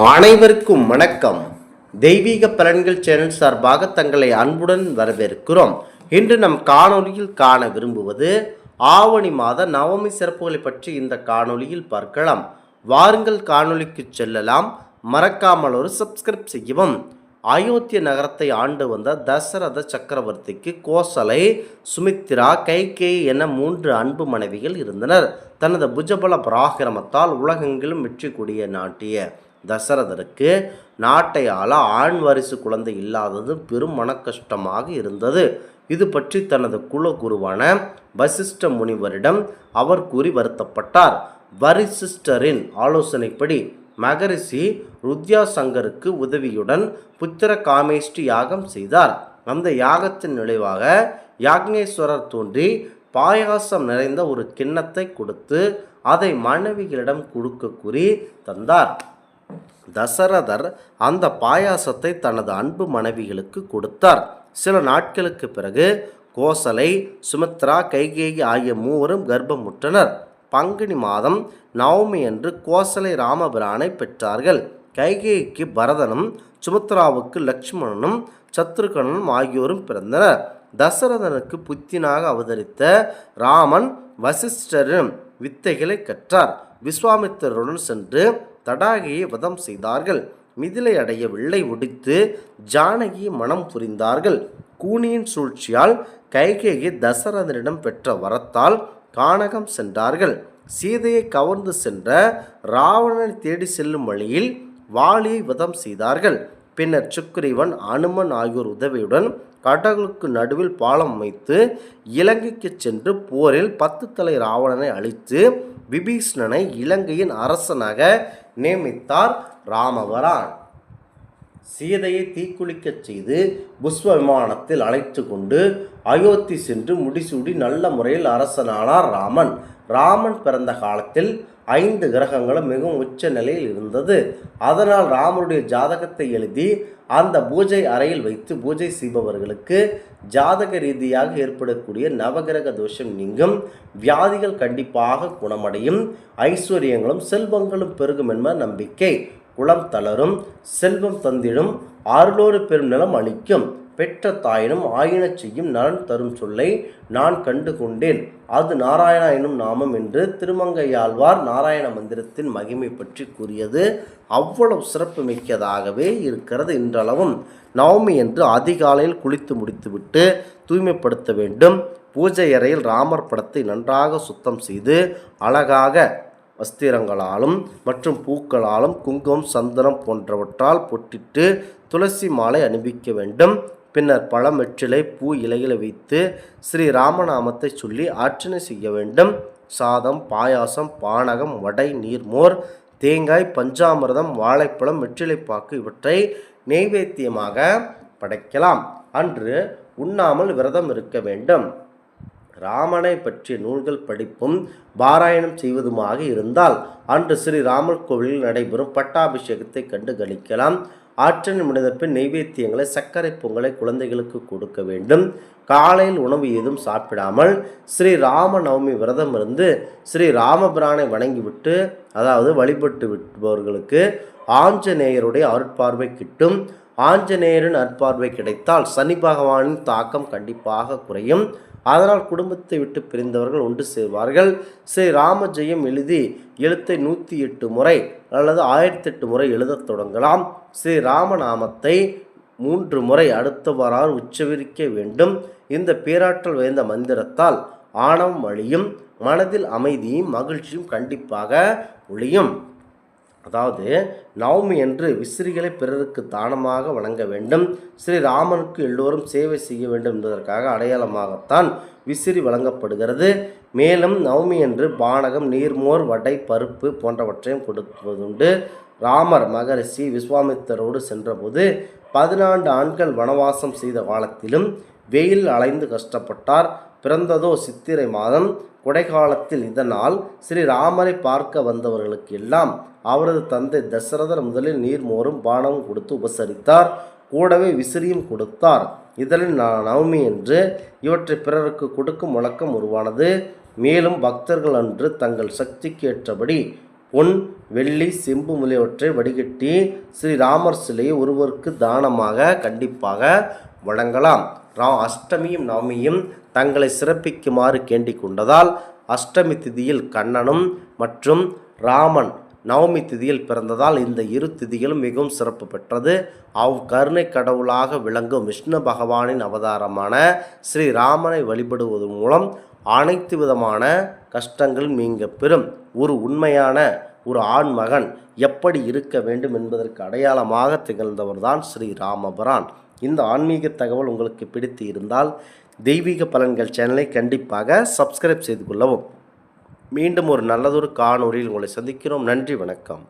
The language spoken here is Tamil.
அனைவருக்கும் வணக்கம். தெய்வீக பலன்கள் சேனல் சார்பாக தங்களை அன்புடன் வரவேற்கிறோம். இன்று நம் காணொலியில் காண விரும்புவது ஆவணி மாத நவமி சிறப்புகளை பற்றி இந்த காணொலியில் பார்க்கலாம். வாருங்கள் காணொலிக்கு செல்லலாம். மறக்காமல் ஒரு சப்ஸ்கிரைப் செய்யவும். அயோத்திய நகரத்தை ஆண்டு வந்த தசரத சக்கரவர்த்திக்கு கோசலை, சுமித்திரா, கைகேயி என 3 அன்பு மனைவிகள் இருந்தனர். தனது புஜபல பராக்கிரமத்தால் உலகெங்கிலும் வெற்றி கொடியை நாட்டிய தசரதருக்கு நாட்டை ஆள ஆண் வாரிசு குழந்தை இல்லாதது பெரும் மனக்கஷ்டமாக இருந்தது. இது பற்றி தனது குலகுருவான வசிஷ்ட முனிவரிடம் அவர் கூறி வருத்தப்பட்டார். வசிஷ்டரின் ஆலோசனைப்படி மகரிஷி ருத்யாசங்கருக்கு உதவியுடன் புத்திர காமேஷ்டி யாகம் செய்தார். அந்த யாகத்தின் விளைவாக யாக்னேஸ்வரர் தோன்றி பாயாசம் நிறைந்த ஒரு கிண்ணத்தை கொடுத்து அதை மனைவிகளிடம் கொடுக்க கூறி தந்தார். தசரதர் அந்த பாயாசத்தை தனது அன்பு மனைவிகளுக்கு கொடுத்தார். சில நாட்களுக்கு பிறகு கோசலை, சுமித்ரா, கைகேயி ஆகிய 3 கர்ப்பமுற்றனர். பங்குனி மாதம் நவமி அன்று கோசலை ராமபிரானை பெற்றார்கள். கைகேயிக்கு பரதனும், சுமித்ராவுக்கு லட்சுமணனும், சத்ருகனும் ஆகியோரும் பிறந்தனர். தசரதனுக்கு புத்தினாக அவதரித்த ராமன் வசிஷ்டரின் வித்தைகளை கற்றார். விஸ்வாமித்திரருடன் சென்று தடாகியை வதம் செய்தார்கள். மிதிலை அடைய வில்லை ஒடித்து ஜானகி மனம் புரிந்தார்கள். கூனியின் சூழ்ச்சியால் கைகேயி தசரதனிடம் பெற்ற வரத்தால் கானகம் சென்றார்கள். சீதையை கவர்ந்து சென்ற ராவணனை தேடி செல்லும் வழியில் வாலியை வதம் செய்தார்கள். பின்னர் சுக்கிரீவன், அனுமன் ஆகியோர் உதவியுடன் கடலுக்கு நடுவில் பாலம் அமைத்து இலங்கைக்கு சென்று போரில் 10 தலை ராவணனை அழித்து விபீஷ்ணனை இலங்கையின் அரசனாக நியமித்தார் ராமபிரான். சீதையை தீக்குளிக்கச் செய்து புஷ்ப விமானத்தில் அழைத்து கொண்டு அயோத்தி சென்று முடிசூடி நல்ல முறையில் அரசனானார் ராமன். ராமன் பிறந்த காலத்தில் 5 கிரகங்களும் மிகவும் உச்ச நிலையில் இருந்தது. அதனால் ராமனுடைய ஜாதகத்தை எழுதி அந்த பூஜை அறையில் வைத்து பூஜை செய்பவர்களுக்கு ஜாதக ரீதியாக ஏற்படக்கூடிய நவகிரக தோஷம் நீங்கும், வியாதிகள் கண்டிப்பாக குணமடையும், ஐஸ்வர்யங்களும் செல்வங்களும் பெருகும் என்பது நம்பிக்கை. குலம் தளரும், செல்வம் தந்திடும், அருளோடு பெரும் நிலம் அளிக்கும், பெற்ற தாயினும் ஆயினச் செய்யும் நலன் தரும் சொல்லை நான் கண்டு கொண்டேன், அது நாராயணா எனும் நாமம் என்று திருமங்கையாழ்வார் நாராயண மந்திரத்தின் மகிமை பற்றி கூறியது அவ்வளவு சிறப்பு மிக்கதாகவே இருக்கிறது. இன்றளவும் நவமி என்று அதிகாலையில் குளித்து முடித்துவிட்டு தூய்மைப்படுத்த வேண்டும். பூஜை அறையில் ராமர் படத்தை நன்றாக சுத்தம் செய்து அழகாக வஸ்திரங்களாலும் மற்றும் பூக்களாலும் குங்குமம், சந்தனம் போன்றவற்றால் பொட்டிட்டு துளசி மாலை அணிவிக்க வேண்டும். பின்னர் பழம், வெற்றிலை, பூ, இலைகளை வைத்து ஸ்ரீ ராமநாமத்தை சொல்லி அர்ச்சனை செய்ய வேண்டும். சாதம், பாயாசம், பானகம், வடை, நீர்மோர், தேங்காய், பஞ்சாமிர்தம், வாழைப்பழம், வெற்றிலைப்பாக்கு இவற்றை நெய்வேத்தியமாக படைக்கலாம். அன்று உண்ணாமல் விரதம் இருக்க வேண்டும். ராமனை பற்றிய நூல்கள் படிப்பும் பாராயணம் செய்வதுமாக இருந்தால் அன்று ஸ்ரீ ராமர் கோவிலில் நடைபெறும் பட்டாபிஷேகத்தை கண்டு களிக்கலாம். ஆற்றல் முடிந்த பின் நெய்வேத்தியங்களை, சர்க்கரை பொங்கலை குழந்தைகளுக்கு கொடுக்க வேண்டும். காலையில் உணவு ஏதும் சாப்பிடாமல் ஸ்ரீ ராம நவமி விரதம் இருந்து ஸ்ரீ ராமபிரானை வணங்கிவிட்டு, அதாவது வழிபட்டு விட்டவர்களுக்கு ஆஞ்சநேயருடைய அருட்பார்வை கிட்டும். ஆஞ்சநேயரின் அருட்பார்வை கிடைத்தால் சனி பகவானின் தாக்கம் கண்டிப்பாக குறையும். அதனால் குடும்பத்தை விட்டு பிரிந்தவர்கள் ஒன்று சேர்வார்கள். ஸ்ரீ ராம ஜெயம் எழுதி எழுத்தை 108 முறை அல்லது 1008 முறை எழுதத் தொடங்கலாம். ஸ்ரீ ராமநாமத்தை 3 முறை அடுத்தவாறு உச்சரிக்க வேண்டும். இந்த பேராற்றல் வாய்ந்த மந்திரத்தால் ஆணவம் அழியும், மனதில் அமைதியும் மகிழ்ச்சியும் கண்டிப்பாக ஒழியும். அதாவது நவமி என்று விசிறிகளை பிறருக்கு தானமாக வழங்க வேண்டும். ஸ்ரீ ராமனுக்கு எல்லோரும் சேவை செய்ய வேண்டும் என்பதற்காக அடையாளமாகத்தான் விசிறி வழங்கப்படுகிறது. மேலும் நவமி என்று பானகம், நீர்மோர், வடை, பருப்பு போன்றவற்றையும் கொடுப்பதுண்டு. ராமர் மகரிஷி விஸ்வாமித்திரரோடு சென்றபோது 14 ஆண்கள் வனவாசம் செய்த காலத்திலும் வெயில் அலைந்து கஷ்டப்பட்டார். பிறந்ததோ சித்திரை மாதம் கொடைக்காலத்தில். இதனால் ஸ்ரீ ராமரை பார்க்க வந்தவர்களுக்கு எல்லாம் அவரது தந்தை தசரதர் முதலில் நீர்மோரும் பானமும் கொடுத்து உபசரித்தார். கூடவே விசிறியும் கொடுத்தார். இதனில் நவமி என்று இவற்றை பிறருக்கு கொடுக்கும் வழக்கம் உருவானது. மேலும் பக்தர்கள் அன்று தங்கள் சக்திக்கு ஏற்றபடி பொன், வெள்ளி, செம்பு முதலியவற்றை வடிகட்டி ஸ்ரீராமர் சிலையை ஒருவருக்கு தானமாக கண்டிப்பாக வழங்கலாம். அஷ்டமியும் நவமியும் தங்களை சிறப்பிக்குமாறு கேண்டிக் கொண்டதால் அஷ்டமி திதியில் கண்ணனும் மற்றும் ராமன் நவமி திதியில் பிறந்ததால் இந்த இரு திதிகளும் மிகவும் சிறப்பு பெற்றது. கருணை கடவுளாக விளங்கும் விஷ்ணு பகவானின் அவதாரமான ஸ்ரீராமனை வழிபடுவதன் மூலம் அனைத்து விதமான கஷ்டங்கள் நீங்க பெறும். ஒரு உண்மையான ஒரு ஆண்மகன் எப்படி இருக்க வேண்டும் என்பதற்கு அடையாளமாக திகழ்ந்தவர்தான் ஸ்ரீராமபிரான். இந்த ஆன்மீக தகவல் உங்களுக்கு பிடித்து இருந்தால் தெய்வீக பலன்கள் சேனலை கண்டிப்பாக சப்ஸ்கிரைப் செய்து கொள்ளவும். மீண்டும் ஒரு நல்லதொரு காணொளியில் உங்களை சந்திக்கிறோம். நன்றி, வணக்கம்.